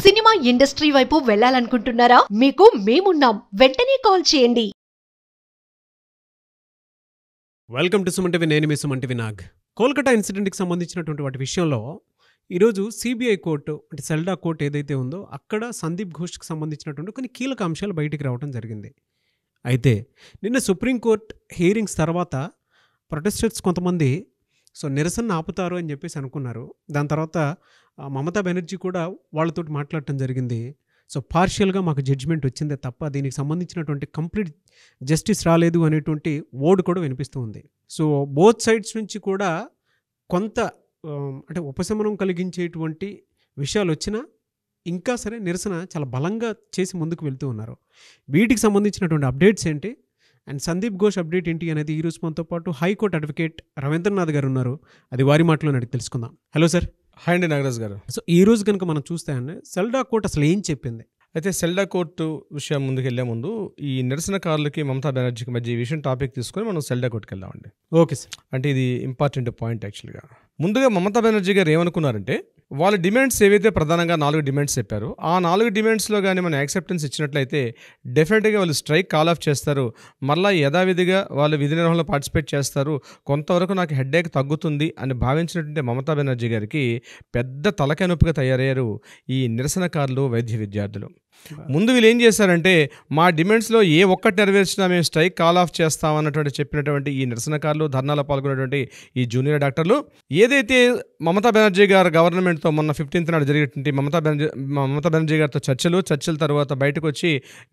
Cinema industry వైపు వెళ్ళాలనుకుంటున్నారా? మీకు మేమున్నాం. వెంటనే కాల్ చేయండి. Welcome to Suman TV. నేను మీ సుమన్ టీవీ నాగ్. కోల్కతా ఇన్సిడెంట్కి సంబంధించినటువంటి వాటి విషయంలో ఈరోజు సిబిఐ కోర్టు అంటే సెల్డా కోర్టు ఏదైతే ఉందో అక్కడ సందీప్ ఘోష్కి సంబంధించినటువంటి కొన్ని కీలక అంశాలు బయటికి రావడం జరిగింది. అయితే నిన్న సుప్రీంకోర్టు హియరింగ్స్ తర్వాత ప్రొటెస్టర్స్ కొంతమంది నిరసన ఆపుతారు అని చెప్పేసి అనుకున్నారు. దాని తర్వాత మమతా బెనర్జీ కూడా వాళ్ళతోటి మాట్లాడటం జరిగింది. పార్షియల్గా మాకు జడ్జిమెంట్ వచ్చిందే తప్ప దీనికి సంబంధించినటువంటి కంప్లీట్ జస్టిస్ రాలేదు అనేటువంటి వర్డ్ కూడా వినిపిస్తూ ఉంది. బోత్ సైడ్స్ నుంచి కూడా కొంత అంటే ఉపశమనం కలిగించేటువంటి విషయాలు వచ్చినా ఇంకా సరే నిరసన చాలా బలంగా చేసి ముందుకు వెళ్తూ ఉన్నారు. వీటికి సంబంధించినటువంటి అప్డేట్స్ ఏంటి అండ్ సందీప్ ఘోష్ అప్డేట్ ఏంటి అనేది ఈరోజు మనతో పాటు హైకోర్టు అడ్వకేట్ రవీంద్రనాథ్ గారు ఉన్నారు. అది వారి మాటలోనే అడిగి తెలుసుకుందాం. Hello sir. హాయ్ అండి నాగరాజ్ గారు. ఈ రోజు కనుక మనం చూస్తే అండి సెల్డా కోర్టు అసలు ఏం చెప్పింది? అయితే సెల్డా కోర్టు విషయం ముందుకు వెళ్లే ముందు ఈ నిరసనకారులకి మమతా బెనర్జీకి మధ్య ఈ విషయం టాపిక్ తీసుకొని మనం సెల్డా కోర్టుకి వెళ్దామండి. Okay sir. అంటే ఇది ఇంపార్టెంట్ పాయింట్ యాక్చువల్గా. ముందుగా మమతా బెనర్జీ గారు ఏమనుకున్నారంటే వాళ్ళ డిమాండ్స్ ఏవైతే ప్రధానంగా 4 డిమాండ్స్ చెప్పారో ఆ 4 డిమాండ్స్లో కానీ మనం యాక్సెప్టెన్స్ ఇచ్చినట్లయితే డెఫినెట్గా వాళ్ళు స్ట్రైక్ కాల్ ఆఫ్ చేస్తారు, మళ్ళీ యథావిధిగా వాళ్ళు విధి నిర్వహణలో పార్టిసిపేట్ చేస్తారు, కొంతవరకు నాకు హెడ్ఏక్ తగ్గుతుంది అని భావించినటువంటి మమతా బెనర్జీ గారికి పెద్ద తలకాయ నొప్పిగా తయారయ్యారు ఈ నిరసనకారులు, వైద్య విద్యార్థులు. ముందు వీళ్ళు ఏం చేశారంటే మా డిమాండ్స్లో ఏ ఒక్కటి నెరవేర్చినా మేము స్ట్రైక్ కాల్ ఆఫ్ చేస్తామన్నటువంటి చెప్పినటువంటి ఈ నిరసనకారులు, ధర్నాలో పాల్గొనేటువంటి ఈ జూనియర్ డాక్టర్లు ఏదైతే మమతా బెనర్జీ గారు గవర్నమెంట్తో మొన్న 15th నాడు జరిగేటువంటి మమతా బెనర్జీ గారితో చర్చల తర్వాత బయటకు వచ్చి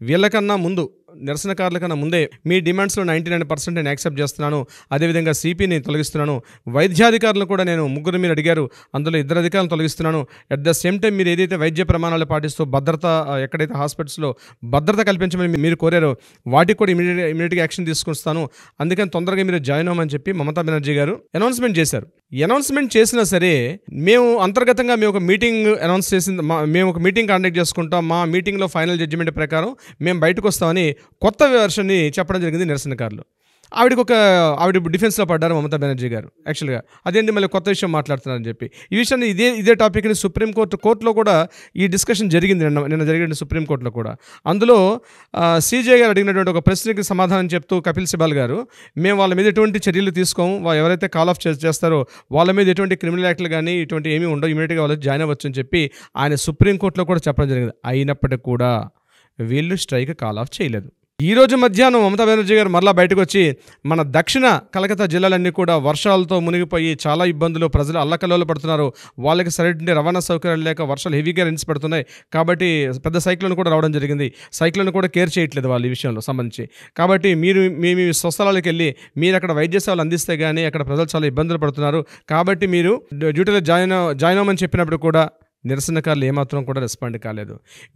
వీళ్ళకన్నా ముందు నిరసనకారుల కన్నా ముందే మీ డిమాండ్స్లో 99% నేను యాక్సెప్ట్ చేస్తున్నాను, అదేవిధంగా సిపిని తొలగిస్తున్నాను, వైద్యాధికారులను కూడా నేను 3 మీరు అడిగారు అందులో 2 అధికారులను తొలగిస్తున్నాను, అట్ ద సేమ్ టైం మీరు ఏదైతే వైద్య ప్రమాణాలు పాటిస్తూ భద్రత ఎక్కడైతే హాస్పిటల్స్లో భద్రత కల్పించమని మీరు కోరారో వాటికి కూడా ఇమీడియట్గా యాక్షన్ తీసుకొస్తాను, అందుకని తొందరగా మీరు జాయిన్ అవ్వమని చెప్పి మమతా బెనర్జీ గారు అనౌన్స్మెంట్ చేశారు. అనౌన్స్మెంట్ చేసినా సరే మేము అంతర్గతంగా మేము ఒక మీటింగ్ అనౌన్స్ చేసింది, మేము ఒక మీటింగ్ కండక్ట్ చేసుకుంటాం, మా మీటింగ్లో ఫైనల్ జడ్జిమెంట్ ప్రకారం మేము బయటకు వస్తామని కొత్త వెర్షన్ని చెప్పడం జరిగింది నిరసనకారులు. ఆవిడ డిఫెన్స్లో పడ్డారు మమతా బెనర్జీ గారు. యాక్చువల్గా అదేంటి మళ్ళీ కొత్త విషయం మాట్లాడుతున్నారని చెప్పి ఈ విషయాన్ని ఇదే టాపిక్ని సుప్రీంకోర్టులో కూడా ఈ డిస్కషన్ జరిగింది. నిన్న జరిగిన సుప్రీంకోర్టులో కూడా అందులో సీజే గారు అడిగినటువంటి ఒక ప్రశ్నకి సమాధానం చెప్తూ కపిల్ సిబాల్ గారు మేము వాళ్ళ మీద ఎటువంటి చర్యలు తీసుకోము, ఎవరైతే కాల్ ఆఫ్ చేస్తారో వాళ్ళ మీద ఎటువంటి క్రిమినల్ యాక్ట్లు కానీ ఇటువంటి ఏమీ ఉండవు, ఇమీడియట్గా వాళ్ళు జాయిన్ అవ్వచ్చు అని చెప్పి ఆయన సుప్రీంకోర్టులో కూడా చెప్పడం జరిగింది. అయినప్పటికీ కూడా వీళ్ళు స్ట్రైక్ కాల్ ఆఫ్ చేయలేదు. ఈరోజు మధ్యాహ్నం మమతా బెనర్జీ గారు మరలా బయటకు వచ్చి మన దక్షిణ కలకత్తా జిల్లాలన్నీ కూడా వర్షాలతో మునిగిపోయి చాలా ఇబ్బందులు, ప్రజలు అల్లకల్లోలు పడుతున్నారు, వాళ్ళకి సరైన రవాణా సౌకర్యాలు లేక వర్షాలు హెవీగా రైన్స్ పడుతున్నాయి కాబట్టి పెద్ద సైక్లోన్ కూడా రావడం జరిగింది. సైక్లోన్ కూడా కేర్ చేయట్లేదు వాళ్ళు ఈ విషయంలో సంబంధించి. కాబట్టి మీరు మీ స్వస్థలాలకు వెళ్ళి మీరు అక్కడ వైద్య సేవలు అందిస్తే కానీ అక్కడ ప్రజలు చాలా ఇబ్బందులు పడుతున్నారు కాబట్టి మీరు డ్యూటీలో జాయిన్ అవ్వమని చెప్పినప్పుడు కూడా నిరసనకారులు ఏమాత్రం కూడా రెస్పాండ్ కాలేదు.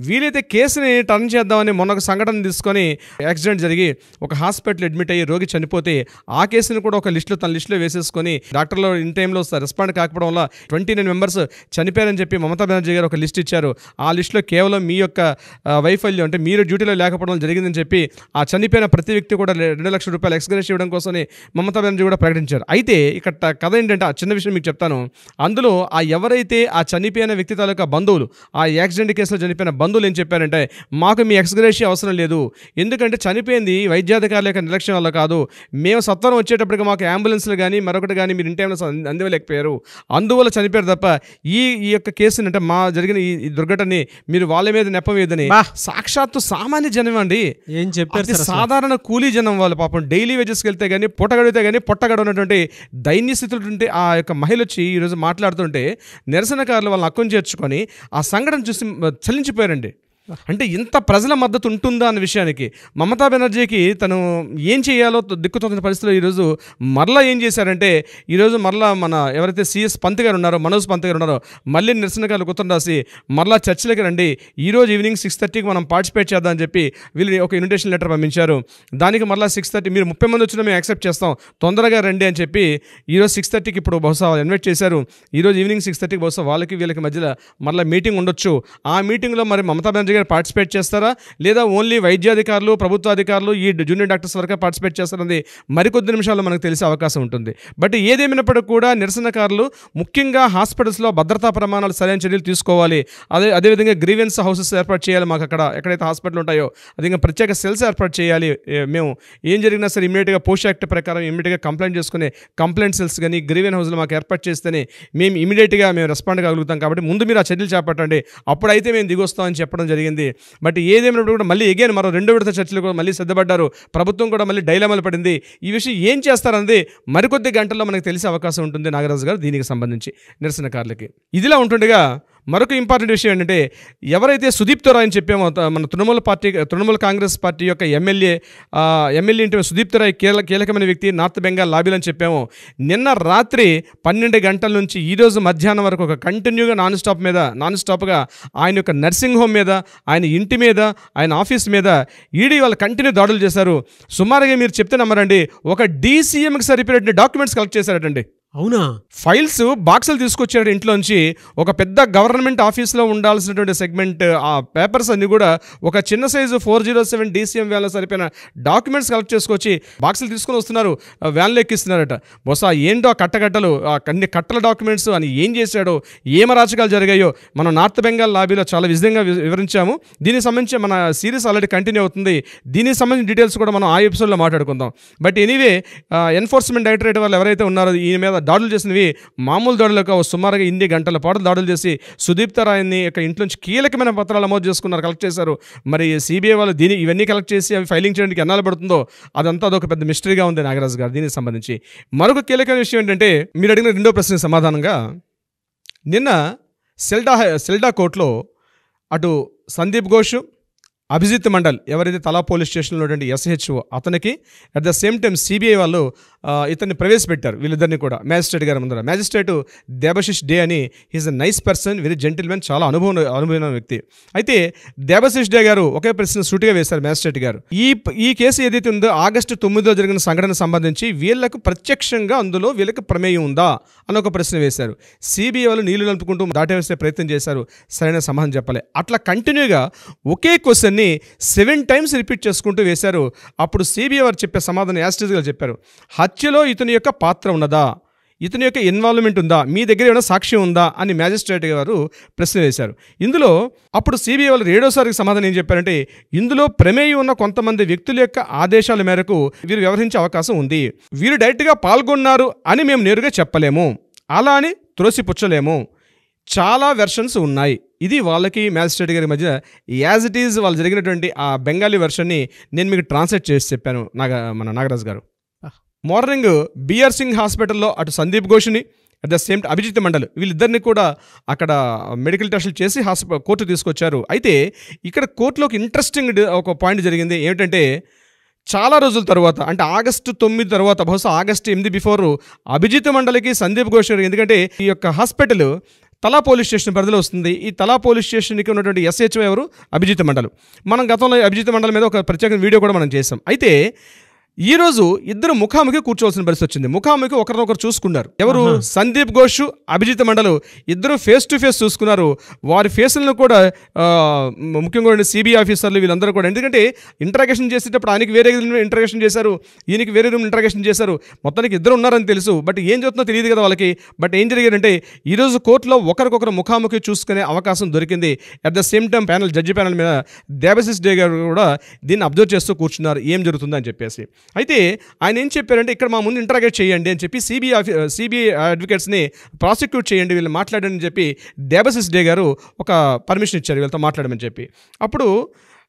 వీలైతే కేసుని టర్న్ చేద్దామని మొన్న ఒక సంఘటన తీసుకొని యాక్సిడెంట్ జరిగి ఒక హాస్పిటల్ అడ్మిట్ అయ్యి రోగి చనిపోతే ఆ కేసుని కూడా ఒక తన లిస్టులో వేసేసుకొని డాక్టర్లు ఇన్ టైంలో రెస్పాండ్ కాకపోవడం వల్ల 29 మెంబర్స్ చనిపోయారని చెప్పి మమతా బెనర్జీ గారు ఒక లిస్ట్ ఇచ్చారు. ఆ లిస్టులో కేవలం మీ యొక్క వైఫల్యం అంటే మీరు డ్యూటీలో లేకపోవడం జరిగిందని చెప్పి ఆ చనిపోయిన ప్రతి వ్యక్తి కూడా 2 లక్షల రూపాయలు ఎక్స్గ్రేషియా ఇవ్వడం కోసమని మమతా బెనర్జీ కూడా ప్రకటించారు. అయితే ఇక్కడ కథ ఏంటంటే ఆ చిన్న విషయం మీకు చెప్తాను. అందులో ఎవరైతే ఆ చనిపోయిన వ్యక్తి తాలూకా బంధువులు, ఆ యాక్సిడెంట్ కేసులో చనిపోయిన బంధువులు ఏం చెప్పారంటే మాకు మీ ఎక్స్గ్రేషియా అవసరం లేదు, ఎందుకంటే చనిపోయింది వైద్యాధికారుల యొక్క నిర్లక్ష్యం వల్ల కాదు, మేము సత్వరం వచ్చేటప్పటికి మాకు అంబులెన్స్లు కానీ మరొకటి కానీ మీరు ఇన్ టైంలో అందివ్వలేకపోయారు, అందువల్ల చనిపోయారు తప్ప ఈ యొక్క కేసుని అంటే మా జరిగిన ఈ దుర్ఘటనని మీరు వాళ్ళ మీద నెప్పవేదని సాక్షాత్తు సామాన్య జనం అండి ఏం చెప్పారు, సాధారణ కూలీ జనం వాళ్ళు పాపం డైలీ వేజెస్కి వెళ్తే కానీ పొట్టగడితే కానీ పొట్టగడనటువంటి దైన్య స్థితులు ఆ యొక్క మహిళ వచ్చి ఈరోజు మాట్లాడుతుంటే నిరసనకారులు వాళ్ళని అక్కుని చేర్చుకొని ఆ సంఘటన చూసి చలించిపోయారండి. అంటే ఇంత ప్రజల మద్దతు ఉంటుందా అన్న విషయానికి మమతా బెనర్జీకి తను ఏం చేయాలో దిక్కుతోచిన పరిస్థితుల్లో ఈరోజు మరలా ఏం చేశారంటే ఈరోజు మరలా మన ఎవరైతే సిఎస్ పంత్ గారు ఉన్నారో, మనోజ్ పంత్ గారు ఉన్నారో మళ్ళీ నిరసనకారులు ఉత్తరం రాసి మరలా చర్చలకి రండి, ఈరోజు ఈవినింగ్ 6:30కి మనం పార్టిసిపేట్ చేద్దామని చెప్పి వీళ్ళు ఒక ఇన్విటేషన్ లెటర్ పంపించారు. దానికి మరలా 6:30 మీరు 30 మంది వచ్చినా మేము యాక్సెప్ట్ చేస్తాం, తొందరగా రండి అని చెప్పి ఈరోజు 6:30కి ఇప్పుడు బహుశా ఇన్వైట్ చేశారు. ఈరోజు ఈవినింగ్ 6:30కి బహుశా వాళ్ళకి వీళ్ళకి మధ్యలో మరలా మీటింగ్ ఉండొచ్చు. ఆ మీటింగ్లో మరి మమతా బెనర్జీ గారు పార్టిసిపేట్ చేస్తారా, లేదా ఓన్లీ వైద్యాధికారులు, ప్రభుత్వ అధికారులు, ఈ జూనియర్ డాక్టర్స్ వరకే పార్టిసిపేట్ చేస్తారన్నది మరికొద్ది నిమిషాల్లో మనకు తెలిసే అవకాశం ఉంటుంది. బట్ ఏదేమైనప్పటికీ కూడా నిరసనకారులు ముఖ్యంగా హాస్పిటల్స్లో భద్రతా ప్రమాణాలు సరైన చర్యలు తీసుకోవాలి. అదేవిధంగా గ్రీవెన్స్ హౌసెస్ ఏర్పాటు చేయాలి. మాకు అక్కడ ఎక్కడైతే హాస్పిటల్ ఉంటాయో అదేవిధంగా ప్రత్యేక సెల్స్ ఏర్పాటు చేయాలి. మేము ఏం జరిగినా సరే ఇమీడియట్గా పోస్ట్ యాక్ట్ ప్రకారం ఇమీడియట్గా కంప్లైంట్ చేసుకునే కంప్లైంట్ సెల్స్ కానీ గ్రీవెన్స్ హౌస్లు మాకు ఏర్పాటు చేస్తేనే మేము ఇమీడియట్గా మేము రెస్పాండ్ కాగలుగుతాం. కాబట్టి ముందు మీరు ఆ చర్యలు చేపట్టండి, అప్పుడైతే మేము దిగొస్తామని చెప్పడం జరిగింది. బట్ ఏదేమైనప్పుడు కూడా మళ్ళీ ఎగైన్ మరో 2 విడత చర్చలు కూడా మళ్ళీ సిద్ధపడ్డారు. ప్రభుత్వం కూడా మళ్ళీ డైలమాలు పడింది. ఈ విషయం ఏం చేస్తారన్నది మరికొద్ది గంటల్లో మనకు తెలిసే అవకాశం ఉంటుంది నాగరాజు గారు దీనికి సంబంధించి నిరసనకారులకి. ఇదిలా ఉంటుండగా మరొక ఇంపార్టెంట్ విషయం ఏంటంటే, ఎవరైతే సుదీప్తో రాయ్ అని చెప్పామో మన తృణమూల కాంగ్రెస్ పార్టీ యొక్క ఎమ్మెల్యే ఇంటి సుదీప్తో రాయ్ కీలకమైన వ్యక్తి, నార్త్ బెంగాల్ లాబీలు అని చెప్పామో, నిన్న రాత్రి 12 గంటల నుంచి ఈరోజు మధ్యాహ్నం వరకు ఒక కంటిన్యూగా నాన్ స్టాప్గా ఆయన యొక్క నర్సింగ్ హోమ్ మీద, ఆయన ఇంటి మీద, ఆయన ఆఫీస్ మీద ఈడీ వాళ్ళు కంటిన్యూ దాడులు చేశారు. సుమారుగా మీరు చెప్తే నమ్మరండి, ఒక DCMకి సరిపోయేటువంటి డాక్యుమెంట్స్ కలెక్ట్ చేశారటండి. అవునా? ఫైల్స్ బాక్సులు తీసుకొచ్చాడు ఇంట్లోంచి. ఒక పెద్ద గవర్నమెంట్ ఆఫీస్లో ఉండాల్సినటువంటి సెగ్మెంట్ ఆ పేపర్స్ అన్ని కూడా ఒక చిన్న సైజు 407 DCM వ్యాన్లో సరిపోయిన డాక్యుమెంట్స్ కలెక్ట్ చేసుకొచ్చి బాక్సులు తీసుకొని వస్తున్నారు, వ్యాన్లో ఎక్కిస్తున్నారట. బహుశా ఏంటో కట్టలు అన్ని కట్టల డాక్యుమెంట్స్ అని ఏం చేశాడో, ఏం అరాచకాలు జరిగాయో మనం నార్త్ బెంగాల్ లాబీలో చాలా విధంగా వివరించాము. దీనికి సంబంధించి మన సిరీస్ ఆల్రెడీ కంటిన్యూ అవుతుంది. దీనికి సంబంధించిన డీటెయిల్స్ కూడా మనం ఆ ఎపిసోడ్లో మాట్లాడుకుందాం. బట్ ఎనీవే, ఎన్ఫోర్స్మెంట్ డైరెక్టరేట్ వాళ్ళు ఎవరైతే ఉన్నారో ఈయన మీద దాడులు చేసినవి మామూలు దాడులకు సుమారుగా 8 గంటల పాటు దాడులు చేసి సుదీప్తో రాయ్ని యొక్క ఇంట్లోంచి కీలకమైన పత్రాలు నమోదు చేసుకున్నారు, కలెక్ట్ చేశారు. మరి సిబిఐ వాళ్ళు ఇవన్నీ కలెక్ట్ చేసి అవి ఫైలింగ్ చేయడానికి ఎన్నాళ్ళు పడుతుందో అదంతా అదొక పెద్ద మిస్టరీగా ఉంది నాగరాజు గారు. దీనికి సంబంధించి మరొక కీలకమైన విషయం ఏంటంటే, మీరు అడిగిన రెండో ప్రశ్నకు సమాధానంగా నిన్న సెల్డా కోర్టులో అటు సందీప్ ఘోష్, అభిజిత్ మండల్ ఎవరైతే తలా పోలీస్ స్టేషన్లో ఉన్నటువంటి SHO అతనికి at the same time CBI వాళ్ళు ఇతన్ని ప్రవేశపెట్టారు, వీళ్ళిద్దరిని కూడా మ్యాజిస్ట్రేట్ గారి ముందర. మ్యాజిస్ట్రేట్ దేబశిష్ డే అని, he is a nice person, very gentlemen, చాలా అనుభవమైన వ్యక్తి. అయితే దేబశిష్ డే గారు ఒకే ప్రశ్న సూటిగా వేశారు మ్యాజిస్ట్రేట్ గారు. ఈ కేసు ఏదైతే ఉందో ఆగస్టు 9వ జరిగిన సంఘటనకు సంబంధించి వీళ్ళకు ప్రత్యక్షంగా అందులో వీళ్ళకి ప్రమేయం ఉందా అని ఒక ప్రశ్న వేశారు. సిబిఐ వాళ్ళు నీళ్లు నలుపుకుంటూ దాటవేసే ప్రయత్నం చేశారు, సరైన సమాధానం చెప్పలే. అట్లా కంటిన్యూగా ఒకే క్వశ్చన్ని 7 times రిపీట్ చేసుకుంటూ వేశారు. అప్పుడు సిబిఐ వారు చెప్పే సమాధానం యాస్టిజ్గా చెప్పారు, హత్యలో ఇతని యొక్క పాత్ర ఉన్నదా, ఇతని యొక్క ఇన్వాల్వ్మెంట్ ఉందా, మీ దగ్గర ఏమైనా సాక్ష్యం ఉందా అని మ్యాజిస్ట్రేట్ గారు ప్రశ్న వేశారు. ఇందులో అప్పుడు సిబిఐ వాళ్ళు 7వసారికి సమాధానం ఏం చెప్పారంటే, ఇందులో ప్రమేయం ఉన్న కొంతమంది వ్యక్తుల యొక్క ఆదేశాల మేరకు వీరు వ్యవహరించే అవకాశం ఉంది. వీరు డైరెక్ట్గా పాల్గొన్నారు అని మేము నేరుగా చెప్పలేము, అలా అని త్రోసిపుచ్చలేము, చాలా వెర్షన్స్ ఉన్నాయి. ఇది వాళ్ళకి మ్యాజిస్ట్రేట్ గారి మధ్య యాజ్ ఇట్ ఈజ్ వాళ్ళు జరిగినటువంటి ఆ బెంగాలీ వెర్షన్ని నేను మీకు ట్రాన్స్లేట్ చేసి చెప్పాను మన నాగరాజు గారు. మార్నింగ్ బిఆర్ సింగ్ హాస్పిటల్లో అటు సందీప్ ఘోష్ని at the same Abhijit Mandal వీళ్ళిద్దరిని కూడా అక్కడ మెడికల్ టెస్టులు చేసి కోర్టు తీసుకొచ్చారు. అయితే ఇక్కడ కోర్టులో ఒక ఇంట్రెస్టింగ్ ఒక పాయింట్ జరిగింది. ఏమిటంటే, చాలా రోజుల తర్వాత, అంటే ఆగస్టు 9 తర్వాత, బహుశా ఆగస్టు 8 బిఫోర్ అభిజిత్ మండలికి సందీప్ ఘోష్ గారు, ఎందుకంటే ఈ యొక్క హాస్పిటల్ తలా పోలీస్ స్టేషన్ పరిధిలో వస్తుంది. ఈ తలా పోలీస్ స్టేషన్కి ఉన్నటువంటి SHO ఎవరు, అభిజిత్ మండల్. మనం గతంలో అభిజిత్ మండల్ మీద ఒక ప్రత్యేక వీడియో కూడా మనం చేసాం. అయితే ఈరోజు ఇద్దరు ముఖాముఖి కూర్చోవలసిన పరిస్థితి వచ్చింది. ముఖాముఖి ఒకరినొకరు చూసుకున్నారు. ఎవరు, సందీప్ ఘోష్, అభిజిత్ మండల్ ఇద్దరు ఫేస్ టు ఫేస్ చూసుకున్నారు. వారి ఫేసులను కూడా ముఖ్యంగా సిబిఐ ఆఫీసర్లు వీళ్ళందరూ కూడా, ఎందుకంటే ఇంటరాగేషన్ చేసేటప్పుడు ఆయనకి వేరే ఇంటరాగేషన్ చేశారు, ఈయనకి వేరే రూమ్ ఇంటరాగేషన్ చేశారు. మొత్తానికి ఇద్దరు ఉన్నారని తెలుసు, బట్ ఏం చెప్తుందో తెలియదు కదా వాళ్ళకి. బట్ ఏం జరిగిందంటే, ఈరోజు కోర్టులో ఒకరికొకరు ముఖాముఖి చూసుకునే అవకాశం దొరికింది. At the same time judge panel మీద దేబశిష్ డే గారు కూడా దీన్ని అబ్జర్వ్ చేస్తూ కూర్చున్నారు, ఏం జరుగుతుందని చెప్పేసి. అయితే ఆయన ఏం చెప్పారంటే, ఇక్కడ మా ముందు ఇంటరాగేట్ చేయండి అని చెప్పి సిబిఐ అడ్వకేట్స్ని ప్రాసిక్యూట్ చేయండి, వీళ్ళు మాట్లాడండి అని చెప్పి దేబశిష్ డే గారు ఒక పర్మిషన్ ఇచ్చారు వీళ్ళతో మాట్లాడమని చెప్పి. అప్పుడు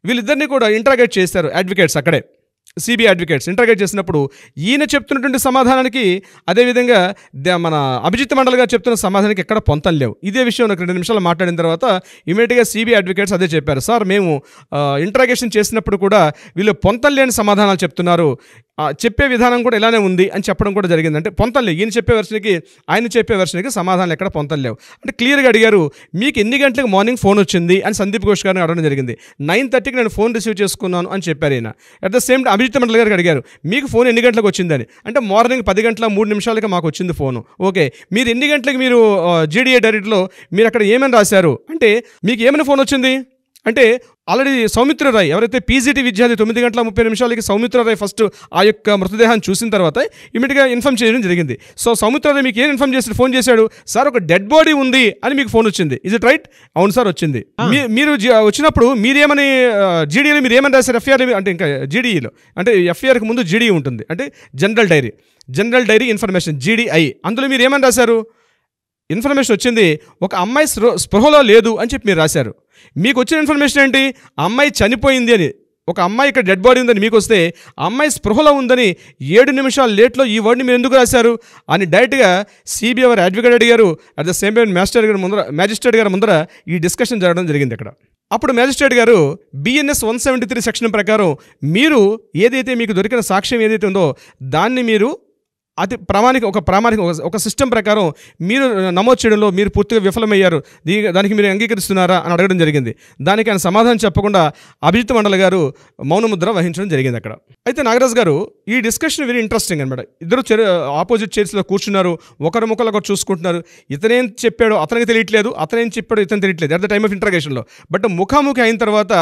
వీళ్ళిద్దరిని కూడా ఇంటరాగేట్ చేశారు అడ్వకేట్స్, అక్కడే సిబిఐ అడ్వకేట్స్ ఇంటరాగేట్ చేసినప్పుడు ఈయన చెప్తున్నటువంటి సమాధానానికి, అదేవిధంగా మన అభిజిత్ మండల్ గారు చెప్తున్న సమాధానానికి ఎక్కడ పొంతం లేవు. ఇదే విషయం నాకు 2 నిమిషాలు మాట్లాడిన తర్వాత ఇమీడియట్గా సిబిఐ అడ్వకేట్స్ అదే చెప్పారు, సార్ మేము ఇంటరాగేషన్ చేసినప్పుడు కూడా వీళ్ళు పొంతం లేని సమాధానాలు చెప్తున్నారు, చెప్పే విధానం కూడా ఇలానే ఉంది అని చెప్పడం కూడా జరిగింది. అంటే పొంతం లేవు, ఈయన చెప్పే వెర్షన్కి ఆయన చెప్పే వెర్షన్కి సమాధానాలు ఎక్కడ పొంతం లేవు. అంటే క్లియర్గా అడిగారు, మీకు ఎన్ని గంటలకు మార్నింగ్ ఫోన్ వచ్చింది అని సందీప్ ఘోష్ గారిని అడగడం జరిగింది. 9:30కి నేను ఫోన్ రిసీవ్ చేసుకున్నాను అని చెప్పారు ఈయన. At the same time Abhijit Mandal గారికి అడిగారు, మీకు ఫోన్ ఎన్ని గంటలకు వచ్చిందని. అంటే మార్నింగ్ 10:03 మాకు వచ్చింది ఫోను. ఓకే, మీరు ఎన్ని గంటలకు మీరు GDA డైరెక్ట్లో మీరు అక్కడ ఏమని రాశారు అంటే, మీకు ఏమైనా ఫోన్ వచ్చింది అంటే ఆల్రెడీ సౌమిత్ర రాయ్ ఎవరైతే పీజీటీ విద్యార్థి 9 గంటల 30 నిమిషాలకి సౌమిత్ర రాయ్ ఫస్ట్ ఆ యొక్క మృతదేహాన్ని చూసిన తర్వాత ఇమీడియట్గా ఇన్ఫార్మ్ చేయడం జరిగింది. సో సౌమిత్ర రాయ్ మీకు ఏం ఇన్ఫార్మ్ చేశాడు, ఫోన్ చేశాడు, సార్ ఒక డెడ్ బాడీ ఉంది అని మీకు ఫోన్ వచ్చింది. Is it right? అవును సార్ వచ్చింది. మీరు వచ్చినప్పుడు మీరేమని జీడీలో మీరు ఏమని రాశారు? ఎఫ్ఐఆర్ అంటే ఇంకా జీడీఈలో అంటే ఎఫ్ఐఆర్కి ముందు జీడీ ఉంటుంది, అంటే జనరల్ డైరీ ఇన్ఫర్మేషన్ జీడీఐ. అందులో మీరు ఏమని రాశారు? ఇన్ఫర్మేషన్ వచ్చింది ఒక అమ్మాయి స్పృహలో లేదు అని చెప్పి మీరు రాశారు. మీకు వచ్చిన ఇన్ఫర్మేషన్ ఏంటి? అమ్మాయి చనిపోయింది అని. ఒక అమ్మాయి ఇక్కడ డెడ్ బాడీ ఉందని మీకు వస్తే అమ్మాయి స్పృహలో ఉందని 7 నిమిషాలు లేట్లో ఈ వర్డ్ని మీరు ఎందుకు రాశారు అని డైరెక్ట్గా సిబిఐ వారు అడ్వకేట్ అడిగారు. At the same time magistrate గారు ముందర ఈ డిస్కషన్ జరగడం జరిగింది అక్కడ. అప్పుడు మ్యాజిస్ట్రేట్ గారు బిఎన్ఎస్ 173 సెక్షన్ ప్రకారం మీరు ఏదైతే మీకు దొరికిన సాక్ష్యం ఏదైతే ఉందో దాన్ని మీరు అతి ప్రామాణిక ఒక సిస్టమ్ ప్రకారం మీరు నమోదు చేయడంలో మీరు పూర్తిగా విఫలమయ్యారు, దానికి మీరు అంగీకరిస్తున్నారా అని అడగడం జరిగింది. దానికి ఆయన సమాధానం చెప్పకుండా అభిజిత్ మండల్ గారు మౌనముద్ర వహించడం జరిగింది అక్కడ. అయితే నాగరాజ్ గారు ఈ డిస్కషన్ వెరీ ఇంట్రెస్టింగ్ అనమాట. ఇద్దరు ఆపోజిట్ చైర్స్లో కూర్చున్నారు, ఒకరు ముఖాలు ఒకరు చూసుకుంటున్నారు. ఇతనేం చెప్పాడో అతనికి తెలియట్లేదు, అతనేం చెప్పాడో ఇతను తెలియట్లేదు అట్ ద టైమ్ ఆఫ్ ఇంటర్గేషన్లో. బట్ ముఖాముఖి అయిన తర్వాత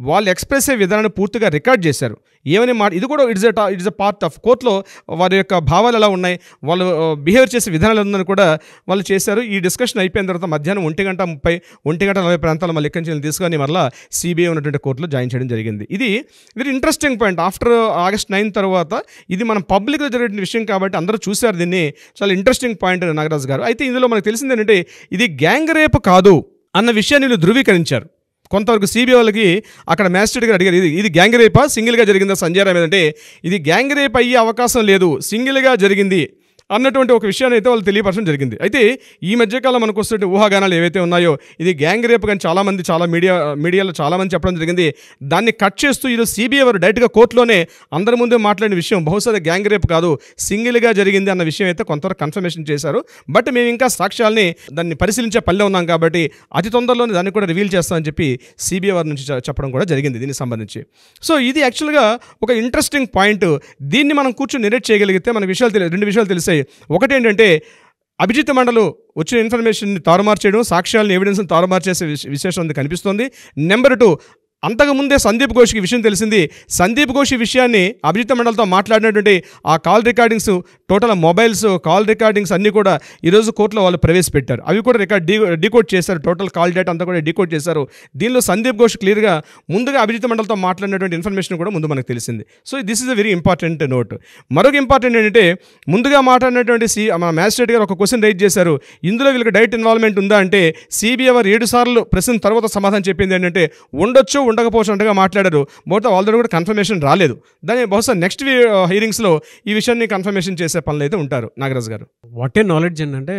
వాళ్ళు ఎక్స్ప్రెస్ అయ్యే విధానాన్ని పూర్తిగా రికార్డ్ చేశారు. ఏమని ఇది కూడా ఇట్స్ ఎ పార్ట్ ఆఫ్ కోర్టులో వారి యొక్క భావాలు ఎలా ఉన్నాయి, వాళ్ళు బిహేవ్ చేసే విధానాలు ఉందని కూడా వాళ్ళు చేశారు. ఈ డిస్కషన్ అయిపోయిన తర్వాత మధ్యాహ్నం 1:30 1:40 ప్రాంతాలు మళ్ళీ ఎక్కడి నుంచి తీసుకొని మళ్ళీ సిబిఐ ఉన్నటువంటి కోర్టులో జాయిన్ చేయడం జరిగింది. ఇది very interesting point. After August 9 తర్వాత ఇది మనం పబ్లిక్లో జరిగిన విషయం కాబట్టి అందరూ చూశారు దీన్ని. చాలా ఇంట్రెస్టింగ్ పాయింట్ నాగరాజ్ గారు. అయితే ఇందులో మనకు తెలిసింది ఏంటంటే ఇది గ్యాంగ్ రేప్ కాదు అన్న విషయాన్ని వీళ్ళు ధృవీకరించారు. కొంతవరకు సిబిఐ వాళ్ళకి అక్కడ మ్యాజిస్ట్రేట్ గారు అడిగారు, ఇది గ్యాంగ్ రేపా సింగిల్గా జరిగిందా సంజయ్ రాయ్ మీద అంటే ఇది గ్యాంగ్ రేప్ అయ్యే అవకాశం లేదు, సింగిల్గా జరిగింది అన్నటువంటి ఒక విషయాన్ని అయితే వాళ్ళు తెలియపరచడం జరిగింది. అయితే ఈ మధ్యకాలం మనకు వస్తున్న ఊహాగానాలు ఏవైతే ఉన్నాయో ఇది గ్యాంగ్ రేప్ కానీ చాలా మీడియాలో చాలామంది చెప్పడం జరిగింది. దాన్ని కట్ చేస్తూ ఈరోజు సిబిఐ వారు డైరెక్ట్గా కోర్టులోనే అందరి ముందే మాట్లాడిన విషయం బహుశా అది గ్యాంగ్ రేప్ కాదు సింగిల్గా జరిగింది అన్న విషయం అయితే కొంతవరకు కన్ఫర్మేషన్ చేశారు. బట్ మేము ఇంకా సాక్ష్యాలని దాన్ని పరిశీలించే పనిలో ఉన్నాం కాబట్టి అతి తొందరలోనే దాన్ని కూడా రివీల్ చేస్తామని చెప్పి సిబిఐ వారి నుంచి చెప్పడం కూడా జరిగింది దీనికి సంబంధించి. సో ఇది యాక్చువల్గా ఒక ఇంట్రెస్టింగ్ పాయింట్. దీన్ని మనం కూర్చొని నెరేట్ చేయగలిగితే మనకు రెండు విషయాలు తెలిసాయి. ఒకటి ఏంటంటే అభిజిత్ మండలు వచ్చిన ఇన్ఫర్మేషన్ని తారుమారు చేయడం, సాక్ష్యాలను ఎవిడెన్స్ని తారుమారు చేసే విశేషం కనిపిస్తుంది. నెంబర్ 2 అంతకుముందే సందీప్ ఘోష్కి విషయం తెలిసింది. సందీప్ ఘోష్ విషయాన్ని అభిజిత్ మండల్తో మాట్లాడినటువంటి ఆ call recordings, total mobiles call recordings అన్నీ కూడా ఈరోజు కోర్టులో వాళ్ళు ప్రవేశపెట్టారు. అవి కూడా డీకోడ్ చేశారు. టోటల్ కాల్ డేటా అంతా కూడా డీకోడ్ చేశారు. దీనిలో సందీప్ ఘోష్ క్లియర్గా ముందుగా అభిజిత్ మండల్తో మాట్లాడినటువంటి ఇన్ఫర్మేషన్ కూడా ముందు మనకు తెలిసింది. So this is a very important note. మరొక ఇంపార్టెంట్ ఏంటంటే ముందుగా మాట్లాడినటువంటి మన మ్యాజిస్ట్రేట్ గారు ఒక క్వశ్చన్ రైజ్ చేశారు, ఇందులో వీళ్ళకి డైరెక్ట్ ఇన్వాల్వ్మెంట్ ఉందా అంటే సిబిఐ వారు 7 సార్లు ప్రశ్న తర్వాత సమాధానం చెప్పింది ఏంటంటే ఉండొచ్చు ఉండకపోవచ్చు అంటగా మాట్లాడారు. బహుశా ఆల్రెడీ కూడా కన్ఫర్మేషన్ రాలేదు. దాని బహుశా నెక్స్ట్ హీరింగ్స్లో ఈ విషయాన్ని కన్ఫర్మేషన్ చేసే పనులు అయితే ఉంటారు. నాగరాజ్ గారు వాట్ ఏ నాలెడ్జ్ అంటే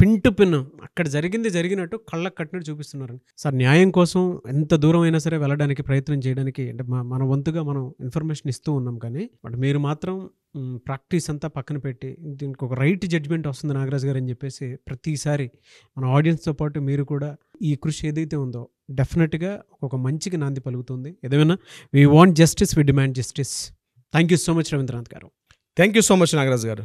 పిన్ టు పిన్ అక్కడ జరిగినట్టు కళ్ళకు కట్టినట్టు చూపిస్తున్నారు సార్. న్యాయం కోసం ఎంత దూరం అయినా సరే వెళ్ళడానికి ప్రయత్నం చేయడానికి అంటే మన వంతుగా మనం ఇన్ఫర్మేషన్ ఇస్తూ ఉన్నాం. కానీ బట్ మీరు మాత్రం ప్రాక్టీస్ అంతా పక్కన పెట్టి దీనికి ఒక రైట్ జడ్జ్మెంట్ వస్తుంది నాగరాజ్ గారు అని చెప్పేసి ప్రతిసారి మన ఆడియన్స్తో పాటు మీరు కూడా ఈ కృషి ఏదైతే ఉందో డెఫినెట్గా ఒక మంచికి నాంది పలుకుతుంది. ఏదైనా we want justice, we demand justice. Thank you so much Ravindranath garu. Thank you so much Nagaraj గారు.